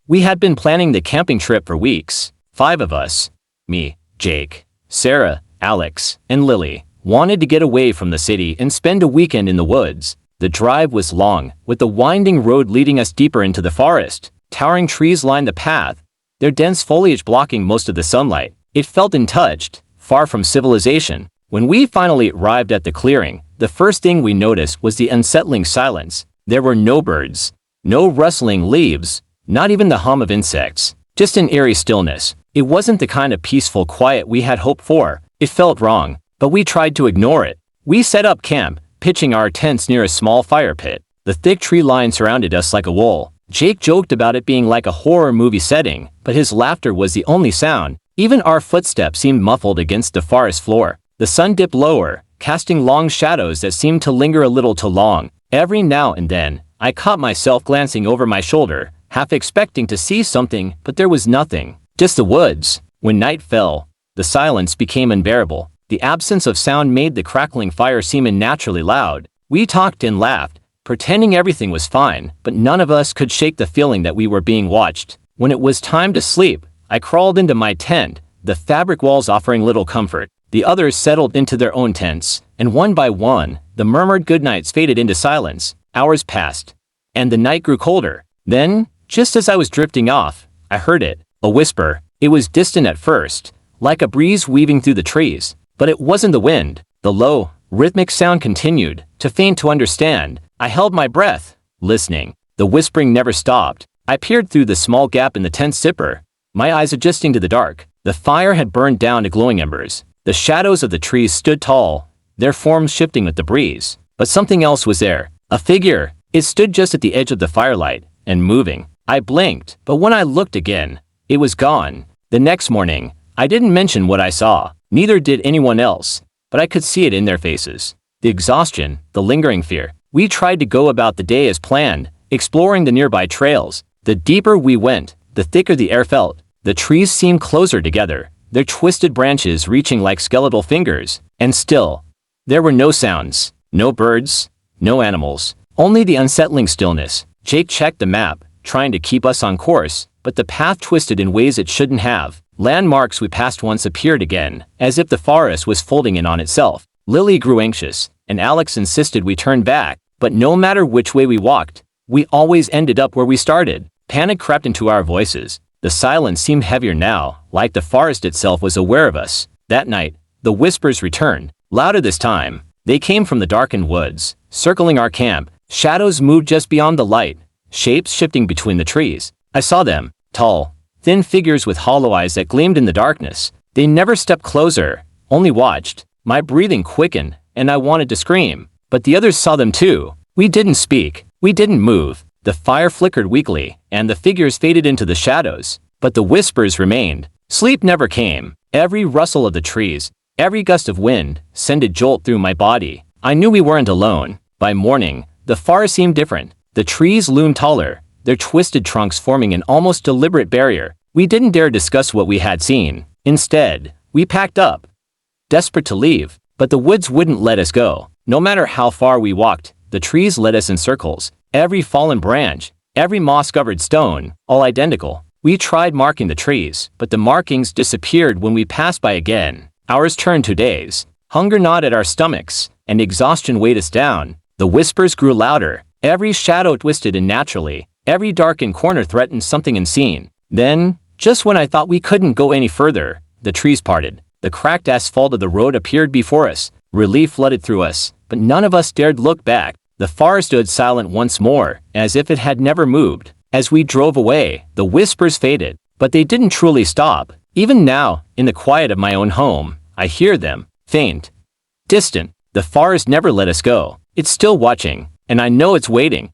We had been planning the camping trip for weeks. 5 of us, me, Jake, Sarah, Alex, and Lily, wanted to get away from the city and spend a weekend in the woods. The drive was long, with the winding road leading us deeper into the forest. Towering trees lined the path, their dense foliage blocking most of the sunlight. It felt untouched, far from civilization. When we finally arrived at the clearing, the first thing we noticed was the unsettling silence. There were no birds, no rustling leaves, not even the hum of insects, just an eerie stillness. It wasn't the kind of peaceful quiet we had hoped for. It felt wrong, but we tried to ignore it. We set up camp, pitching our tents near a small fire pit. The thick tree line surrounded us like a wall. Jake joked about it being like a horror movie setting, but his laughter was the only sound. Even our footsteps seemed muffled against the forest floor. The sun dipped lower, casting long shadows that seemed to linger a little too long. Every now and then, I caught myself glancing over my shoulder, half expecting to see something, but there was nothing. Just the woods. When night fell, the silence became unbearable. The absence of sound made the crackling fire seem unnaturally loud. We talked and laughed, pretending everything was fine, but none of us could shake the feeling that we were being watched. When it was time to sleep, I crawled into my tent, the fabric walls offering little comfort. The others settled into their own tents, and one by one, the murmured goodnights faded into silence. Hours passed, and the night grew colder. Then, just as I was drifting off, I heard it, a whisper. It was distant at first, like a breeze weaving through the trees, but it wasn't the wind. The low, rhythmic sound continued, too faint to understand. I held my breath, listening. The whispering never stopped. I peered through the small gap in the tent zipper, my eyes adjusting to the dark. The fire had burned down to glowing embers. The shadows of the trees stood tall, their forms shifting with the breeze. But something else was there. A figure. It stood just at the edge of the firelight, and moving. I blinked, but when I looked again, it was gone. The next morning, I didn't mention what I saw. Neither did anyone else, but I could see it in their faces. The exhaustion, the lingering fear. We tried to go about the day as planned, exploring the nearby trails. The deeper we went, the thicker the air felt. The trees seemed closer together, their twisted branches reaching like skeletal fingers. And still, there were no sounds, no birds, no animals, only the unsettling stillness. Jake checked the map, trying to keep us on course, but the path twisted in ways it shouldn't have. Landmarks we passed once appeared again, as if the forest was folding in on itself. Lily grew anxious, and Alex insisted we turn back. But no matter which way we walked, we always ended up where we started. Panic crept into our voices. The silence seemed heavier now, like the forest itself was aware of us. That night, the whispers returned, louder this time. They came from the darkened woods, circling our camp. Shadows moved just beyond the light, shapes shifting between the trees. I saw them, tall, thin figures with hollow eyes that gleamed in the darkness. They never stepped closer, only watched. My breathing quickened, and I wanted to scream. But the others saw them too. We didn't speak. We didn't move. The fire flickered weakly, and the figures faded into the shadows. But the whispers remained. Sleep never came. Every rustle of the trees, every gust of wind, sent a jolt through my body. I knew we weren't alone. By morning, the forest seemed different. The trees loomed taller, their twisted trunks forming an almost deliberate barrier. We didn't dare discuss what we had seen. Instead, we packed up, desperate to leave. But the woods wouldn't let us go. No matter how far we walked, the trees led us in circles. Every fallen branch, every moss-covered stone, all identical. We tried marking the trees, but the markings disappeared when we passed by again. Hours turned to days. Hunger gnawed at our stomachs, and exhaustion weighed us down. The whispers grew louder. Every shadow twisted unnaturally. Every darkened corner threatened something unseen. Then, just when I thought we couldn't go any further, the trees parted. The cracked asphalt of the road appeared before us. Relief flooded through us, but none of us dared look back. The forest stood silent once more, as if it had never moved. As we drove away, the whispers faded, but they didn't truly stop. Even now, in the quiet of my own home, I hear them, faint, distant. The forest never let us go. It's still watching, and I know it's waiting.